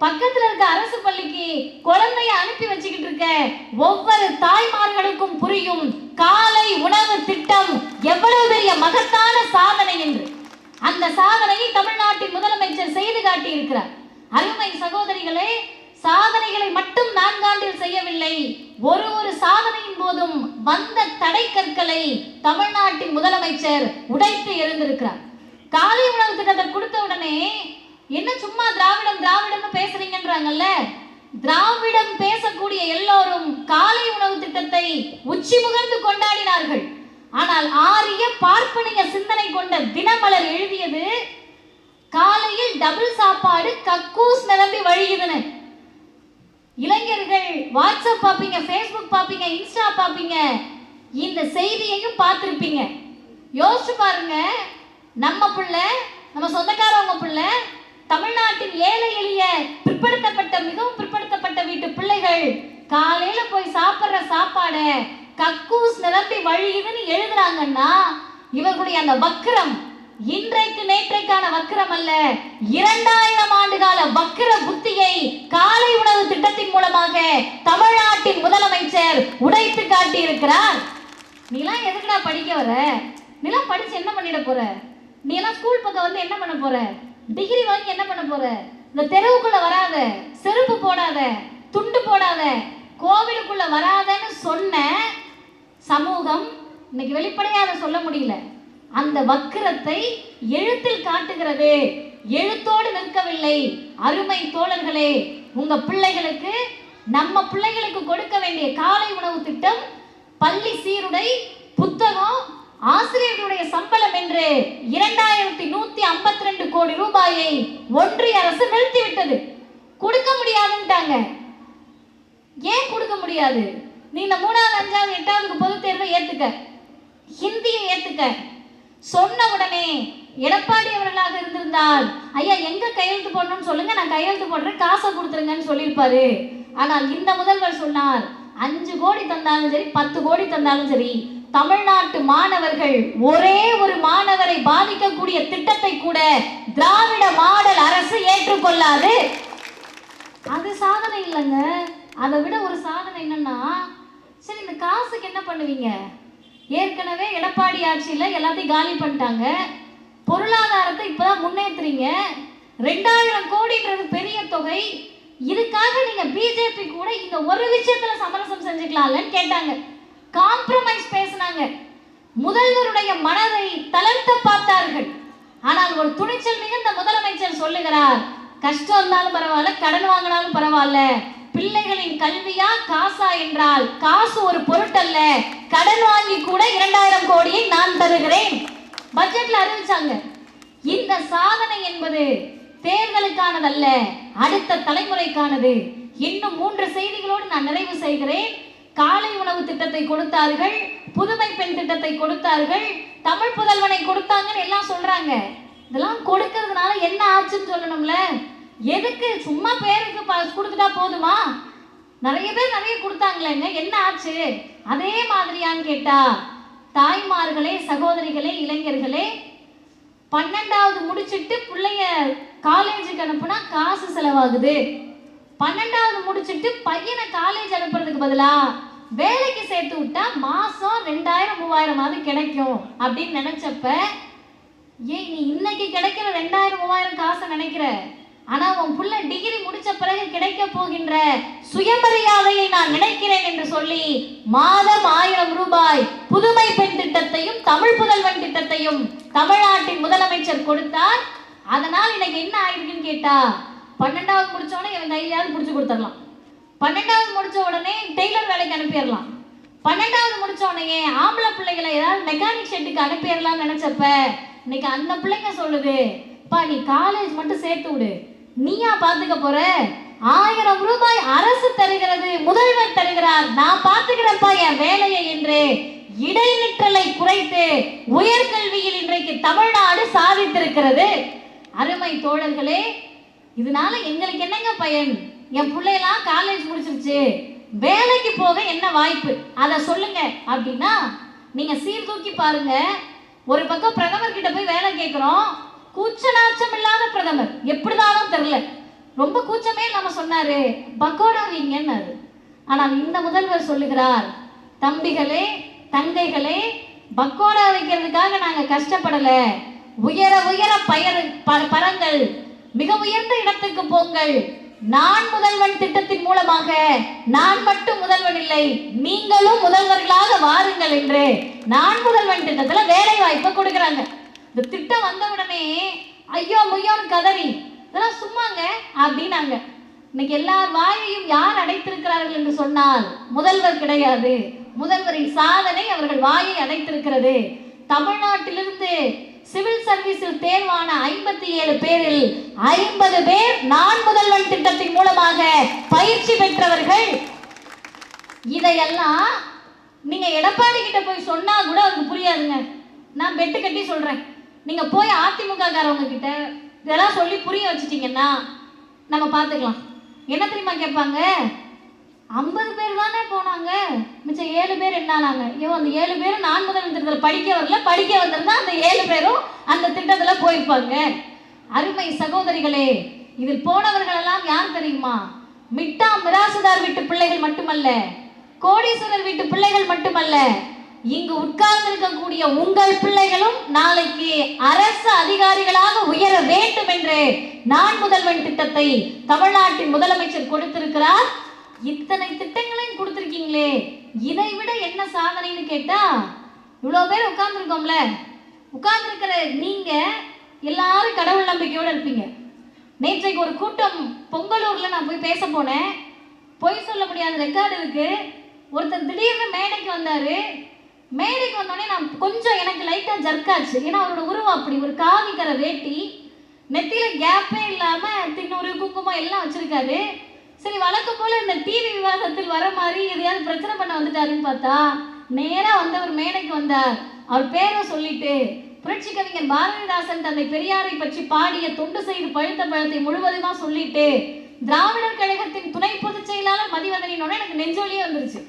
[SPEAKER 1] பக்கத்துல இருக்க அரசு பள்ளிக்கு குழந்தைய அனுப்பி வச்சுக்கிட்டு இருக்க ஒவ்வொரு தாய்மார்களுக்கும் புரியும் காலை உணவு திட்டம் எவ்வளவு பெரிய மகத்தான சாதனை என்று. அந்த சாதனையை தமிழ்நாட்டின் முதலமைச்சர் செய்து காட்டி இருக்கிறார். அருமை சகோதரிகளே, சாதனைகளை மட்டும் 4 ஆண்டில் செய்யவில்லை, ஒரு சாதனையின் போதும் வந்த தடை கற்களை தமிழ்நாட்டின் முதலமைச்சர் உடைத்து எழுந்திருக்கிறார். காலை உணவு திட்டத்தை கொடுத்த உடனே என்ன சும்மா திராவிடம் திராவிடம்னு பேசுறீங்கன்றாங்கல்ல, திராவிடம் பேசக்கூடிய எல்லோரும் காலை உணவு திட்டத்தை உச்சி முகர்ந்து கொண்டாடினார்கள். ஆனால் ஆரிய பார்ப்பனிய சிந்தனை கொண்ட தினமலர் எழுதியது காலையில் டபுள் சாப்பாடு கக்கூஸ் நிரம்பி வழியுதுன்னு. இளைஞர்கள் வாட்ஸ்அப் பார்ப்பீங்க, ஃபேஸ்புக் பார்ப்பீங்க, இன்ஸ்டா பார்ப்பீங்க, இந்த செய்தியையும் பார்த்திருப்பீங்க. யோசிச்சு பாருங்க, நம்ம பிள்ளை, நம்ம சொந்தக்காரவங்க பிள்ளை, தமிழ்நாட்டின் ஏழை எளிய பிற்படுத்தப்பட்ட மிகவும் பிற்படுத்தப்பட்ட வீட்டு பிள்ளைகள் காலையில போய் சாப்பிடுற சாப்பாடை கக்கூஸ் நிரம்பி வழியுதுன்னு எழுதுறாங்கன்னா இவர்களுடைய அந்த வக்கிரம் இன்றைக்கு நேற்றைக்கான வக்கிரம் அல்ல, 2000 ஆண்டு கால வக்கிர புத்தியை காலை உணவு திட்டத்தின் மூலமாக தமிழ்நாட்டின் முதலமைச்சர் உடைத்து காட்டி இருக்கிறார். நீலாம் எதுக்குடா படிக்க வர? நீலாம் படிச்சு என்ன பண்ணிட போற? நீ எல்லாம் ஸ்கூல் பக்கம் வந்து என்ன பண்ண போற? டிகிரி வாங்கி என்ன பண்ண போற? இந்த தெருவுக்குள்ள வராத, செருப்பு போடாத, துண்டு போடாத, கோவிலுக்குள்ள வராதன்னு சொன்ன சமூகம் இன்னைக்கு வெளிப்படையாக சொல்ல முடியல. அந்த வக்கிரத்தை எழுத்தில் காட்டுகிறது. எழுத்தோடு நிற்கவில்லை. அருமை தோழர்களே, உங்க பிள்ளைகளுக்கு, நம்ம பிள்ளைகளுக்கு கொடுக்க வேண்டிய காலை உணவு திட்டம், பள்ளி சீருடை, புத்தகம், ஆசிரியர்களுடைய சம்பளம் என்று 2152 கோடி ரூபாயை ஒன்றிய அரசு நிறுத்திவிட்டது. கொடுக்க முடியாதுன்ட்டாங்க. ஏன் கொடுக்க முடியாது? நீ இந்த 3வது 5வது 8வது பொது தேர்வை ஏத்துக்க, ஹிந்தியை ஏத்துக்க சொன்ன உடனே எடப்பாடி அவர்களாக இருந்திருந்தால் ஐயா எங்க கையெழுத்து போடணும்னு சொல்லுங்க, நான் கையெழுத்து போடுறேன், காசை கொடுத்துருங்கன்னு சொல்லியிருப்பாரு. ஆனால் இந்த முதல்வர் சொன்னார், 5 கோடி தந்தாலும் சரி 10 கோடி தந்தாலும் சரி, தமிழ்நாட்டு மாணவர்கள் ஒரே ஒரு மாணவரை பாதிக்கக்கூடிய திட்டத்தை கூட திராவிட மாடல் அரசு ஏற்றுக்கொள்ளாது. அது சாதனை இல்லைங்க. அதை விட ஒரு சாதனை என்னன்னா, சரி இந்த காசுக்கு என்ன பண்ணுவீங்க? ஏற்கனவே எடப்பாடி ஆட்சியில் எல்லாத்தையும் காலி பண்ணிட்டாங்க. பொருளாதாரத்தை இப்பதான் முன்னேற்றுறீங்க. 2000 கோடின்றது பெரிய தொகை. இதுக்காக நீங்க பிஜேபி கூட இந்த ஒரு விஷயத்துல சமரசம் செஞ்சுக்கலாம்லன்னு கேட்டாங்க. காம்ப்ரமைஸ் பேசினாங்க. முதல்வருடைய மனதை தளர்த்த பார்த்தார்கள். ஆனால் ஒரு துணிச்சல் மிகுந்த முதலமைச்சர் சொல்லுகிறார், கஷ்டம் இருந்தாலும் பரவாயில்ல, கடன் வாங்கினாலும் பரவாயில்ல, பிள்ளைகளின் கல்வியா காசா என்றால் காசு ஒரு பொருட்டல்ல, கடன் வாங்கி கூட 2000 கோடியை நான் தருகிறேன். பட்ஜெட்ல அறிவிச்சாங்க. இந்த சாதனை என்பது தேர்தலுக்கானதல்ல, அடுத்த தலைமுறைக்கானது. இன்னும் 3 செய்திகளோடு நான் நிறைவு செய்கிறேன். காலை உணவு திட்டத்தை கொடுத்தார்கள், புதுமை பெண் திட்டத்தை கொடுத்தார்கள், தமிழ் புதல்வனை கொடுத்தாங்கன்னு எல்லாம் சொல்றாங்க. இதெல்லாம் கொடுக்கறதுனால என்ன ஆச்சுன்னு சொல்லணும்ல. எதுக்கு சும்மா பேருக்கு கொடுத்துட்டா போதுமா? நிறைய பேர் நிறைய கொடுத்தாங்களேங்க, என்ன ஆச்சு? அதே மாதிரியான்னு கேட்டா, தாய்மார்களே, சகோதரிகளே, இளைஞர்களே, 12வது முடிச்சிட்டு பிள்ளைய காலேஜுக்கு அனுப்புனா காசு செலவாகுது. 12வது முடிச்சிட்டு பையனை காலேஜ் அனுப்புறதுக்கு பதிலா வேலைக்கு சேர்த்து விட்டா மாசம் 2000 3000 கிடைக்கும் அப்படின்னு நினைச்சப்ப, ஏன் நீ இன்னைக்கு கிடைக்கிற 2000 3000 காசை நினைக்கிற, ஆனா உன் புள்ள டிகிரி முடிச்ச பிறகு கிடைக்க போகின்ற சுயமரியாதையை நான் நினைக்கிறேன் என்று சொல்லி மாதம் 1000 ரூபாய் புதுமை பெண் திட்டத்தையும் தமிழ் புதல்வன் திட்டத்தையும் தமிழ்நாட்டின் முதலமைச்சர் கொடுத்தார். அதனால் இன்னைக்கு என்ன ஆயிருக்குன்னு கேட்டா, 12வது முடிச்ச உடனே இவன் கையிலாவது பிடிச்சி கொடுத்துடலாம். 12வது முடிச்ச உடனே டெய்லர் வேலைக்கு அனுப்பிடலாம். 12வது முடிச்ச உடனே ஆம்பளை பிள்ளைகளை ஏதாவது மெக்கானிக் ஷெட்டுக்கு அனுப்பிடலாம்னு நினைச்சப்ப, இன்னைக்கு அந்த பிள்ளைங்க சொல்லுது, பா நீ காலேஜ் மட்டும் சேர்த்து விடு, நீயா பாத்துக்க போற, 1000 ரூபாய் அரசு தருகிறது, முதல்வர் தருகிறார், நான் பாத்துக்கிறப்பா என் வேலையை என்று இடைநிற்றலை குறைத்து உயர்கல்வியில் இன்றைக்கு தமிழ்நாடு சாதித்திருக்கிறது. அருமை தோழர்களே, இதனால எங்களுக்கு என்னங்க பயன்? என் பிள்ளையெல்லாம் காலேஜ் முடிச்சிருச்சு, வேலைக்கு போக என்ன வாய்ப்பு, அதை சொல்லுங்க அப்படின்னா நீங்க சீர்தூக்கி பாருங்க. ஒரு பக்கம் பிரதமர் கிட்ட போய் வேலை கேட்கிறோம், கூச்ச நாச்சம் இல்லாத பிரதமர், எப்படிதானும் தெரியல, ரொம்ப கூச்சமே இல்லாம சொன்னாரு பக்கோடா வீங்கன்னு. ஆனால் இந்த முதல்வர் சொல்லுகிறார், தம்பிகளே தங்கைகளே, பக்கோடா வைக்கிறதுக்காக நாங்க கஷ்டப்படல, உயர உயர பரங்கள், மிக உயர்ந்த இடத்துக்கு போங்கள், நான் முதல்வன் திட்டத்தின் மூலமாக நான் மட்டும் முதல்வன் இல்லை, நீங்களும் முதல்வர்களாக வாருங்கள் என்று நான் முதல்வன் திட்டத்துல வேலை வாய்ப்பை கொடுக்கறாங்க. இந்த திட்டம் வந்த உடனே ஐயோ முய்யோன்னு கதறி, இதெல்லாம் சும்மாங்க அப்படின்னாங்க. இன்னைக்கு எல்லார் வாயையும் யார் அடைத்திருக்கிறார்கள் என்று சொன்னால் முதல்வர் கிடையாது. முதல்வரின் சாதனை அவர்கள் வாயை அடைத்திருக்கிறது. தமிழ்நாட்டிலிருந்து சிவில் சர்வீஸில் தேர்வான 57 பேரில் 50 பேர் நான் முதல்வன் திட்டத்தின் மூலமாக பயிற்சி பெற்றவர்கள். இதையெல்லாம் நீங்க எடப்பாடி கிட்ட போய் சொன்னா கூட அவருக்கு புரியாதுங்க. நான் பெட்டு கட்டி சொல்றேன், நீங்க போய் அதிமுக காரவங்க கிட்ட இதெல்லாம் சொல்லி புரிய வச்சுட்டீங்கன்னா நம்ம பார்த்துக்கலாம். என்ன தெரியுமா கேட்பாங்க, 50 பேர் தானே போனாங்க, மிச்சம் 7 பேர் என்னானாங்க. ஐயோ, அந்த 7 பேரும் நான் முதல்வன் திட்டத்தில் படிக்க வரல, படிக்க வந்திருந்தா அந்த 7 பேரும் அந்த திட்டத்தில் போயிருப்பாங்க. அருமை சகோதரிகளே, இதில் போனவர்கள் எல்லாம் யார் தெரியுமா? மிட்டா மிராசுதார் வீட்டு பிள்ளைகள் மட்டுமல்ல, கோடீஸ்வரர் வீட்டு பிள்ளைகள் மட்டுமல்ல, இங்கு உட்கார்ந்து இருக்கக்கூடிய உங்கள் பிள்ளைகளும் நாளைக்கு அரசு அதிகாரிகளாக உயர வேண்டும் என்று நான் முதல்வன் திட்டத்தை தமிழ்நாட்டின் முதலமைச்சர் கொடுத்திருக்கிறார். இத்தனை திட்டங்களையும் கொடுத்திருக்கீங்களே, இதை விட என்ன சாதனைன்னு கேட்டா, இவ்வளவு பேர் உட்கார்ந்துருக்கோம்ல, உட்கார்ந்துருக்கிற நீங்க எல்லாரும் கடவுள் நம்பிக்கையோட இருப்பீங்க. நேற்றைக்கு ஒரு கூட்டம் பொங்கலூர்ல நான் போய் பேச போனேன். பொய் சொல்ல முடியாத ரெக்கார்டு இருக்கு. ஒருத்தர் திடீர்னு மேடைக்கு வந்தாரு. மேடைக்கு வந்தோடனே நான் கொஞ்சம் எனக்கு லைட்டா ஜர்க்காச்சு. ஏன்னா அவரோட உருவம் அப்படி, ஒரு காவிக்கர வேட்டி, நெத்தியில கேப்பே இல்லாம தின்னூறு குங்குமம் எல்லாம் வச்சிருக்காரு. சரி, வழக்கம் போல இந்த டிவி விவாதத்தில் வர மாதிரி எதையாவது பிரச்சனை பண்ண வந்துட்டாருன்னு பார்த்தா, நேரா வந்தவர் மேடைக்கு வந்தார். அவர் பேரை சொல்லிட்டு புரட்சி கவிஞர் பாரதிதாசன் தந்தை பெரியாரை பற்றி பாடிய தொண்டு செய்து பழுத்த பழத்தை முழுவதுமா சொல்லிட்டு திராவிடர் கழகத்தின் துணை பொதுச் செயலாளர் மதிவதனினோட எனக்கு நெஞ்சொலியே வந்துருச்சு.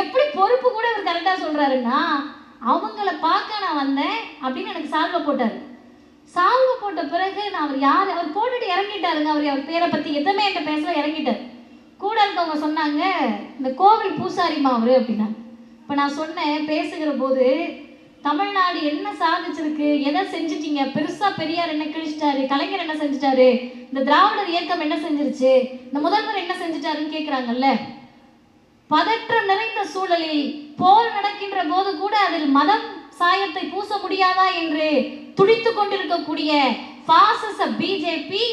[SPEAKER 1] எப்படி பொறுப்பு கூட அவர் கரெக்டா சொல்றாருன்னா, அவங்கள பார்க்க நான் வந்தேன் அப்படின்னு எனக்கு சால்வை போட்டாரு. சால்வை போட்ட பிறகு நான் அவர் யார், அவர் போட்டுட்டு இறங்கிட்டாருங்க. அவர் பேரை பத்தி எதுவுமே என்கிட்ட பேசல, இறங்கிட்டார். கூட இருக்கவங்க சொன்னாங்க, இந்த கோவில் பூசாரிமா அவரு அப்படின்னா. இப்போ நான் சொன்னேன் பேசுகிற போது, தமிழ்நாடு என்ன சாதிச்சிருக்கு, எதை செஞ்சுட்டீங்க, பெருசா பெரியார் என்ன கிழிச்சிட்டாரு, கலைஞர் என்ன செஞ்சுட்டாரு, இந்த திராவிடர் இயக்கம் என்ன செஞ்சிருச்சு, இந்த முதல்வர் என்ன செஞ்சுட்டாருன்னு கேட்கிறாங்கல்ல. பதற்றம் நிறைந்த சூழலில் போர் நடக்கின்ற போது கூட அதில் மதம் சாயத்தை பூச முடியாதா என்று துடித்து கொண்டிருக்கக்கூடிய பாசிச பிஜேபி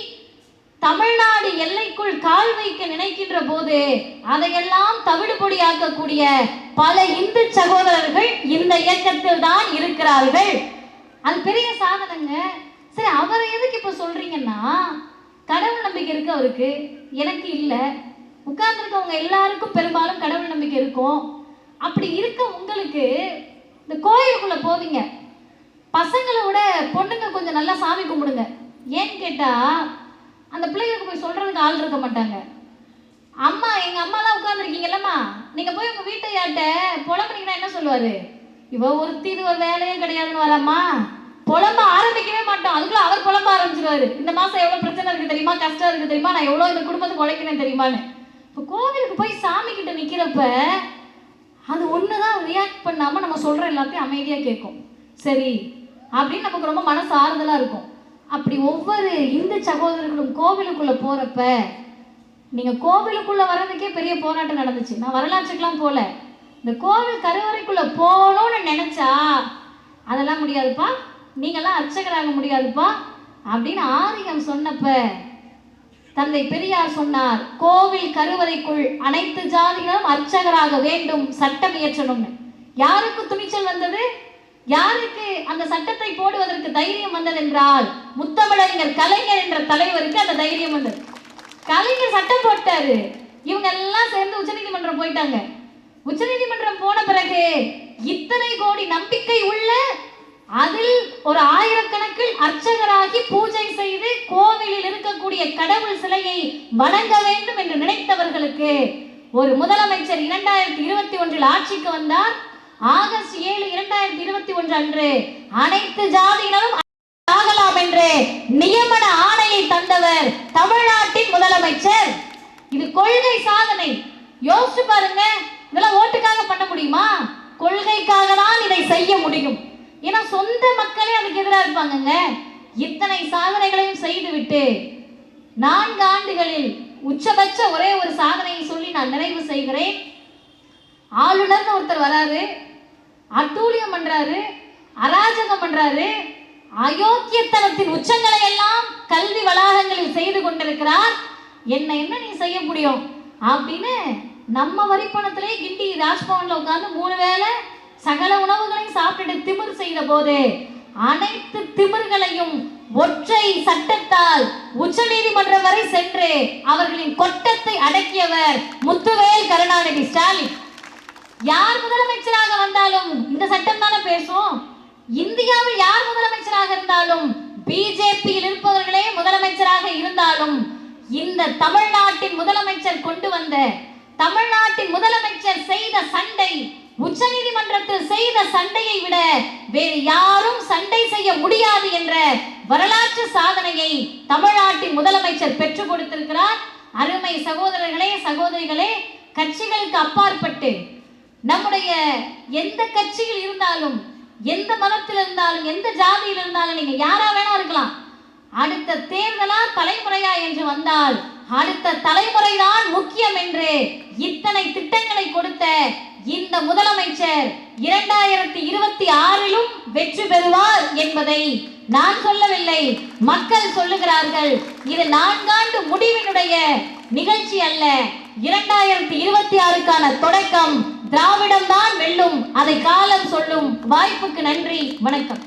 [SPEAKER 1] தமிழ்நாடு எல்லைக்குள் கால் வைக்க நினைக்கின்ற போது அதையெல்லாம் தவிடுபொடியாக்கக்கூடிய பல இந்து சகோதரர்கள் இந்த இயக்கத்தில் தான் இருக்கிறார்கள். அது பெரிய சாதனைங்க. சரி, அவரை எதுக்கு இப்ப சொல்றீங்கன்னா, கடவுள் நம்பிக்கை இருக்கு அவருக்கு, எனக்கு இல்லை. உட்கார்ந்துருக்கவங்க எல்லாருக்கும் பெரும்பாலும் கடவுள் நம்பிக்கை இருக்கும். அப்படி இருக்க உங்களுக்கு இந்த கோயிலுக்குள்ள போவீங்க, பசங்களை விட பொண்ணுங்க கொஞ்சம் நல்லா சாமி கும்பிடுங்க. ஏன்னு கேட்டா அந்த பிள்ளைகளுக்கு போய் சொல்றதுக்கு ஆள் இருக்க மாட்டாங்க. அம்மா, எங்க அம்மா தான் உட்கார்ந்துருக்கீங்கல்லம்மா, நீங்க போய் உங்க வீட்டையாட்ட புலம்புனீங்கன்னா என்ன சொல்லுவாரு? இவ ஒருத்தி, இது ஒரு வேலையே கிடையாதுன்னு வரம்மா. புலம்ப ஆரம்பிக்கவே மாட்டோம், அதுக்குள்ள அவர் புலம்ப ஆரம்பிச்சிருவாரு. இந்த மாசம் எவ்வளவு பிரச்சனை இருக்கு தெரியுமா, கஷ்டம் இருக்கு தெரியுமா, நான் எவ்வளவு இந்த குடும்பத்துக்கு உழைக்கிறேன் தெரியுமான்னு. இப்போ கோவிலுக்கு போய் சாமி கிட்ட நிக்கிறப்ப அது ஒண்ணுதான் ரியாக்ட் பண்ணாம நம்ம சொல்ற எல்லாத்தையும் அமைதியா கேட்கும். சரி அப்படின்னு நமக்கு ரொம்ப மனசு ஆறுதலா இருக்கும். அப்படி ஒவ்வொரு இந்து சகோதரர்களும் கோவிலுக்குள்ள போறப்ப, நீங்க கோவிலுக்குள்ள வர்றதுக்கே பெரிய போராட்டம் நடந்துச்சு. நான் வரலாற்றுக்கெல்லாம் போல, இந்த கோவில் கருவறைக்குள்ள போகணும்னு நினைச்சா அதெல்லாம் முடியாதுப்பா, நீங்கெல்லாம் அர்ச்சகராக முடியாதுப்பா அப்படின்னு ஆரியம் சொன்னப்ப தந்தை பெரியார் சொன்னார், கோவில் கருவறைக்குள் அனைத்து ஜாதிகளும் அர்ச்சகராக வேண்டும், சட்டம் இயற்றணும்னு. யாருக்கு துணிச்சல் வந்தது? யாருக்கு அந்த சட்டத்தை போடுவதற்கு தைரியம் வந்தது என்றால், முத்தமிழறிஞர் கலைஞர் என்ற தலைவருக்கு அந்த தைரியம் வந்தது. கலைஞர் சட்டம் போட்டாரு, இவங்க எல்லாம் சேர்ந்து உச்சநீதிமன்றம் போயிட்டாங்க. உச்சநீதிமன்றம் போன பிறகு இத்தனை கோடி நம்பிக்கை உள்ள, அதில் ஒரு ஆயிரக்கணக்கில் அர்ச்சகராகி பூஜை செய்து கோவிலில் இருக்கக்கூடிய கடவுள் சிலையை வணங்க வேண்டும் என்று நினைத்தவர்களுக்கு ஒரு முதலமைச்சர் 2021 ஆட்சிக்கு வந்தார். ஆகஸ்ட் 7, 2021 அன்று அனைத்து ஜாதியினரும் ஆகலாம் என்று நியமன ஆணையை தந்தவர் தமிழ்நாட்டின் முதலமைச்சர். இது கொள்கை சாதனை. யோசிச்சு பாருங்க, இதெல்லாம் ஓட்டுக்காக பண்ண முடியுமா? கொள்கைக்காக தான் இதை செய்ய முடியும். ஏன்னா சொந்த மக்களே அதுக்கு எதிராக இருப்பாங்க. இத்தனை சாதனைகளையும் செய்துவிட்டு 4 ஆண்டுகளில் உச்சபட்ச ஒரே ஒரு சாதனையை சொல்லி நான் நிறைவு செய்கிறேன். ஆளுநர்னு ஒருத்தர் வராரு, அட்டூழியம் பண்றாரு, அராஜகம் பண்றாரு, அயோக்கியத்தனத்தின் உச்சங்களை எல்லாம் கல்வி வளாகங்களில் செய்து கொண்டிருக்கிறார். என்ன நீ செய்ய முடியும் அப்படின்னு நம்ம வரிப்பணத்திலே கிண்டி ராஜ்பவன்ல உட்கார்ந்து 3 வேளை சகல உணவுகளையும் சாப்பிட்டு திமிர் செய்த போது அனைத்து திமிர்களையும் ஒற்றை சட்டத்தால் உச்சநீதிமன்றம் வரை சென்று அவர்களின் கொட்டத்தை அடக்கியவர் முத்துவேல் கருணாநிதி ஸ்டாலின். யார் முதலமைச்சராக வந்தாலும் இந்த சட்டம் தானே பேசும். இந்தியாவில் யார் முதலமைச்சராக இருந்தாலும், பிஜேபியில் இருப்பவர்களே முதலமைச்சராக இருந்தாலும், இந்த தமிழ்நாட்டின் முதலமைச்சர் கொண்டு வந்த, தமிழ்நாட்டின் முதலமைச்சர் செய்த சண்டை, உச்சநீதிமன்றத்தில் செய்த சண்டையை விட வேறு யாரும் சண்டை செய்ய முடியாது என்ற வரலாற்று சாதனையை தமிழ்நாட்டின் முதலமைச்சர் பெற்றுக் கொடுத்திருக்கிறார். அருமை சகோதரர்களே, சகோதரிகளே, கட்சிகளுக்கு அப்பாற்பட்டு நம்முடைய எந்த கட்சியில் இருந்தாலும், எந்த மதத்தில் இருந்தாலும், எந்த ஜாதியில் இருந்தாலும், நீங்க யாரா வேணா இருக்கலாம். அடுத்த தேர்தலா தலைமுறையா என்று வந்தால் அடுத்த தலைமுறைதான் முக்கியம் என்று இத்தனை திட்டங்களை கொடுத்த இந்த முதலமைச்சர் 2026 வெற்றி பெறுவார் என்பதை நான் சொல்லவில்லை, மக்கள் சொல்லுகிறார்கள். இது 4 ஆண்டு முடிவினுடைய நிகழ்ச்சி அல்ல, 2026க்கான தொடக்கம். திராவிடம் தான் வெல்லும், அதை காலம் சொல்லும். வாய்ப்புக்கு நன்றி, வணக்கம்.